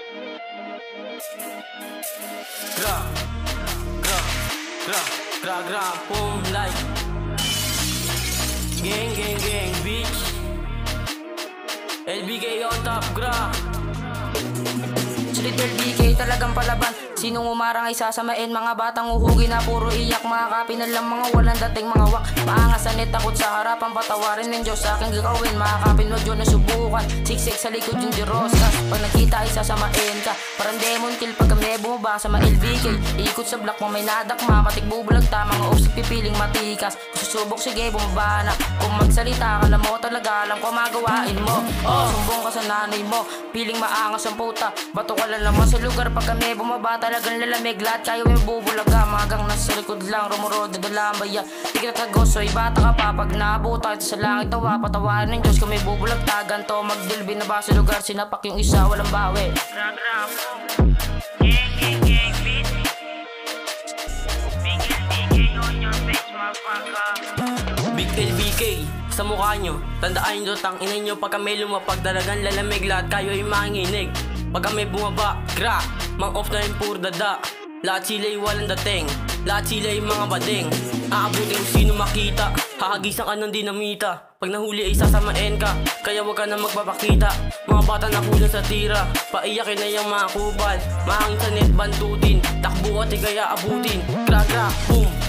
Gra, gra, gra, gra, gra, boom, like gang, gang, gang, bitch. LBK on top, gra. Sulit LBK talagang palaban. Sinong umarang ay sasamain? Mga batang uhugi na puro iyak. Mga kapi na lang mga walang dating mga wak. Maangas na net takot sa harapan. Patawarin ng Diyos sa aking gagawin. Mga kapi no Diyos na subukan. Siksik sa likod yung dirosas. Pag nakita ay sasamain ka. Parang demon kill pag kami bumaba sa mga LBK. Ikot sa block mo may nadakma. Matik bubulag ta mga opsik pipiling matikas. Susubok sige bumaba na. Kung magsalita ka alam mo talaga alam ko magawain mo. Sumbong ka sa nanay mo. Piling maangas ang puta. Bato ka lang naman sa lugar pag kami bumaba. Talagang lalamig lahat kayo may bubulaga. Magang nasa likod lang rumurod dadalambaya. Di kita tagosoy bata ka pa. Pag naabuta ito sa langit tawa. Patawarin ng Diyos kung may bubulag tagan to. Magdilbi na ba sa lugar sinapak yung isa walang bawi. Gang, gang, gang, bitch. Big LBK on your face, motherfucker. Big LBK sa mukha nyo. Tandaan nyo tang ina nyo. Pag kami lumapag talagang lalamig lahat kayo ay manginig. Pag kami bumaba, gra, mang off na yung puro dada. Lahat sila'y walang dating, lahat sila'y mga bading. Aabutin kung sino makita, hahagisan ka ng dinamita. Pag nahuli ay sasamain ka, kaya wag ka na magpapakita. Mga bata na kulang sa tira, paiyakin na yung mga kubal. Mahangin sa net bantutin, takbo at kaya abutin. Gra gra, boom.